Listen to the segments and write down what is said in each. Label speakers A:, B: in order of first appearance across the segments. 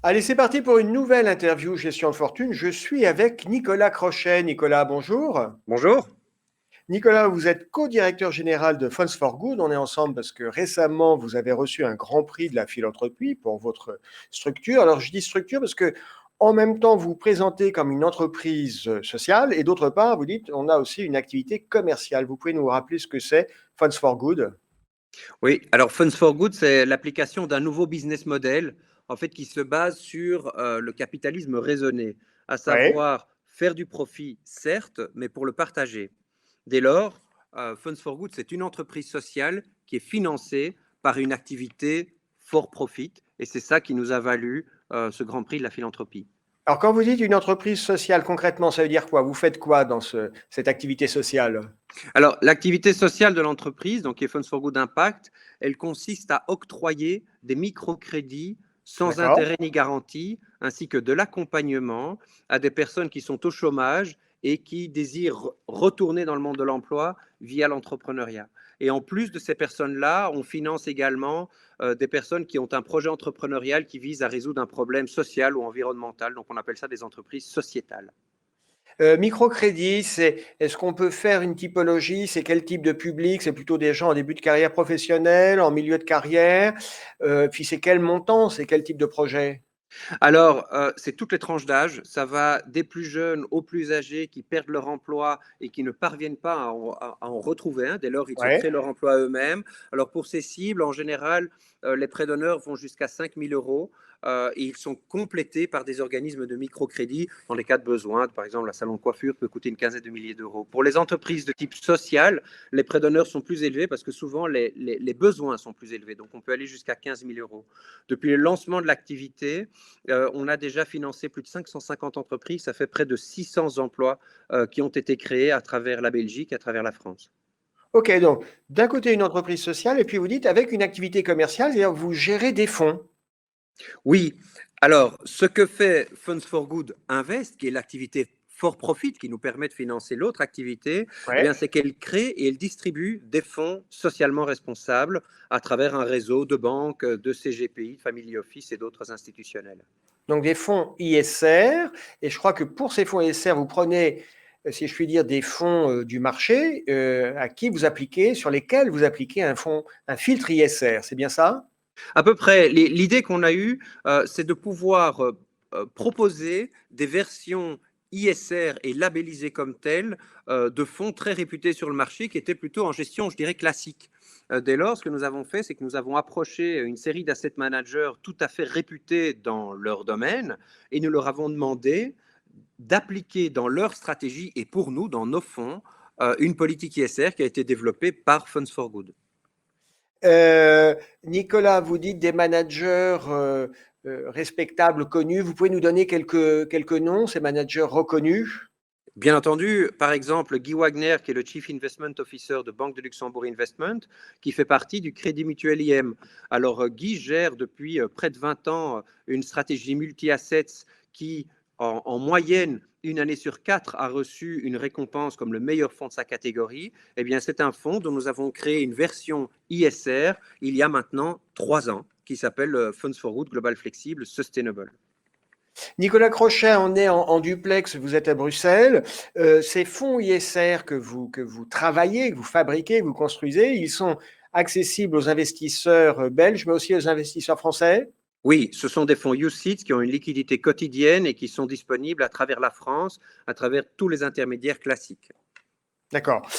A: Allez, c'est parti pour une nouvelle interview Gestion de fortune. Je suis avec Nicolas Crochet. Nicolas, bonjour.
B: Bonjour.
A: Nicolas, vous êtes co-directeur général de Funds for Good. On est ensemble parce que récemment, vous avez reçu un grand prix de la philanthropie pour votre structure. Alors, je dis structure parce que en même temps, vous vous présentez comme une entreprise sociale et d'autre part, vous dites on a aussi une activité commerciale. Vous pouvez nous rappeler ce que c'est Funds for Good?
B: Oui, alors Funds for Good, c'est l'application d'un nouveau business model en fait qui se base sur le capitalisme raisonné, à
A: Oui.
B: savoir faire du profit, certes, mais pour le partager. Dès lors, Funds for Good, c'est une entreprise sociale qui est financée par une activité for profit, et c'est ça qui nous a valu ce Grand Prix de la philanthropie.
A: Alors, quand vous dites une entreprise sociale, concrètement, ça veut dire quoi? Vous faites quoi dans cette activité sociale?
B: Alors, l'activité sociale de l'entreprise, donc qui est Funds for Good Impact, elle consiste à octroyer des microcrédits sans
A: D'accord.
B: intérêt ni garantie, ainsi que de l'accompagnement à des personnes qui sont au chômage et qui désirent retourner dans le monde de l'emploi via l'entrepreneuriat. Et en plus de ces personnes-là, on finance également des personnes qui ont un projet entrepreneurial qui vise à résoudre un problème social ou environnemental. Donc, on appelle ça des entreprises sociétales.
A: Microcrédit, est-ce qu'on peut faire une typologie? C'est quel type de public? C'est plutôt des gens en début de carrière professionnelle, en milieu de carrière? Puis c'est quel montant? C'est quel type de projet?
B: Alors, c'est toutes les tranches d'âge. Ça va des plus jeunes aux plus âgés qui perdent leur emploi et qui ne parviennent pas à en retrouver un. Dès lors, ils se
A: Ouais.
B: créent leur emploi eux-mêmes. Alors, pour ces cibles, en général, les prêts d'honneur vont jusqu'à 5 000 euros et ils sont complétés par des organismes de microcrédit dans les cas de besoin. Par exemple, la salon de coiffure peut coûter une quinzaine de milliers d'euros. Pour les entreprises de type social, les prêts d'honneur sont plus élevés parce que souvent les besoins sont plus élevés. Donc, on peut aller jusqu'à 15 000 euros. Depuis le lancement de l'activité, on a déjà financé plus de 550 entreprises, ça fait près de 600 emplois qui ont été créés à travers la Belgique, à travers la France.
A: Ok, donc d'un côté une entreprise sociale, et puis vous dites avec une activité commerciale, c'est-à-dire que vous gérez des fonds.
B: Oui, alors ce que fait Funds for Good Invest, qui est l'activité for profit qui nous permet de financer l'autre activité, eh
A: Ouais.
B: bien, c'est qu'elle crée et elle distribue des fonds socialement responsables à travers un réseau de banques, de CGPI, de Family Office et d'autres institutionnels.
A: Donc des fonds ISR, et je crois que pour ces fonds ISR, vous prenez, si je puis dire, des fonds du marché à qui vous appliquez, sur lesquels vous appliquez un filtre ISR. C'est bien ça?
B: À peu près, l'idée qu'on a eue, c'est de pouvoir proposer des versions ISR et labellisées comme telles de fonds très réputés sur le marché qui étaient plutôt en gestion, je dirais, classique. Dès lors, ce que nous avons fait, c'est que nous avons approché une série d'asset managers tout à fait réputés dans leur domaine et nous leur avons demandé d'appliquer dans leur stratégie et pour nous, dans nos fonds, une politique ISR qui a été développée par Funds for Good.
A: Nicolas, vous dites des managers respectables, connus. Vous pouvez nous donner quelques noms, ces managers reconnus?
B: Bien entendu, par exemple, Guy Wagner, qui est le Chief Investment Officer de Banque de Luxembourg Investment, qui fait partie du Crédit Mutuel IM. Alors, Guy gère depuis près de 20 ans une stratégie multi-assets qui, en moyenne, une année sur quatre, a reçu une récompense comme le meilleur fonds de sa catégorie. Eh bien, c'est un fonds dont nous avons créé une version ISR il y a maintenant 3 ans, qui s'appelle Funds for Good Global Flexible Sustainable.
A: Nicolas Crochet, on est en duplex, vous êtes à Bruxelles. Ces fonds ISR que vous travaillez, que vous fabriquez, que vous construisez, ils sont accessibles aux investisseurs belges, mais aussi aux investisseurs français?
B: Oui, ce sont des fonds UCITS qui ont une liquidité quotidienne et qui sont disponibles à travers la France, à travers tous les intermédiaires classiques.
A: D'accord.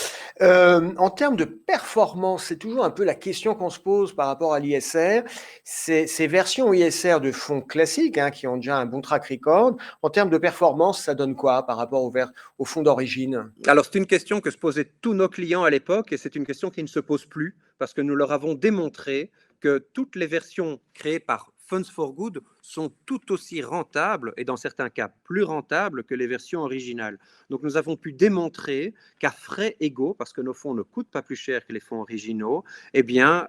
A: En termes de performance, c'est toujours un peu la question qu'on se pose par rapport à l'ISR. Ces versions ISR de fonds classiques, hein, qui ont déjà un bon track record, en termes de performance, ça donne quoi par rapport au fonds d'origine?
B: Alors, c'est une question que se posaient tous nos clients à l'époque et c'est une question qui ne se pose plus parce que nous leur avons démontré que toutes les versions créées par Funds for Good sont tout aussi rentables et dans certains cas plus rentables que les versions originales. Donc, nous avons pu démontrer qu'à frais égaux, parce que nos fonds ne coûtent pas plus cher que les fonds originaux, eh bien,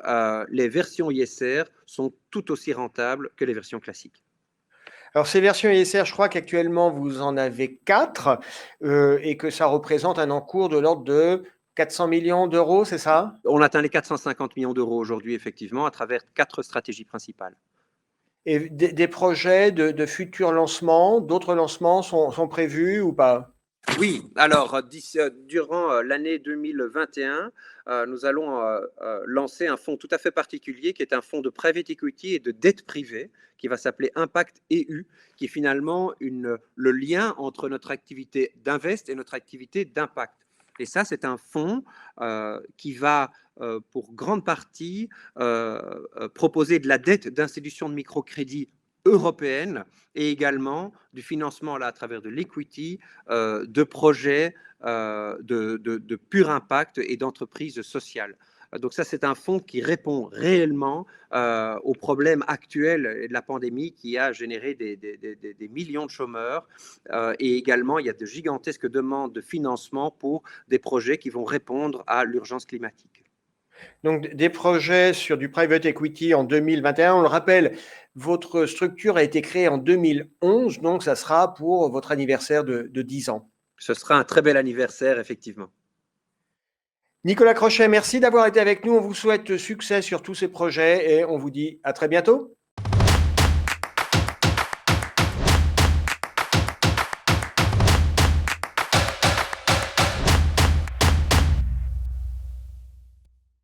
B: les versions ISR sont tout aussi rentables que les versions classiques.
A: Alors, ces versions ISR, je crois qu'actuellement, vous en avez quatre et que ça représente un encours de l'ordre de 400 millions d'euros, c'est ça?
B: On atteint les 450 millions d'euros aujourd'hui, effectivement, à travers 4 stratégies principales.
A: Et des projets de futurs lancements, d'autres lancements sont prévus ou pas?
B: Oui, alors durant l'année 2021, nous allons lancer un fonds tout à fait particulier qui est un fonds de private equity et de dette privée qui va s'appeler Impact EU, qui est finalement le lien entre notre activité d'invest et notre activité d'impact. Et ça, c'est un fonds qui va, pour grande partie, proposer de la dette d'institutions de microcrédit européennes et également du financement là, à travers de l'equity de projets de pur impact et d'entreprises sociales. Donc ça, c'est un fonds qui répond réellement aux problèmes actuels de la pandémie qui a généré des millions de chômeurs et également il y a de gigantesques demandes de financement pour des projets qui vont répondre à l'urgence climatique.
A: Donc, des projets sur du private equity en 2021. On le rappelle, votre structure a été créée en 2011, donc ça sera pour votre anniversaire de 10 ans.
B: Ce sera un très bel anniversaire, effectivement.
A: Nicolas Crochet, merci d'avoir été avec nous. On vous souhaite succès sur tous ces projets et on vous dit à très bientôt.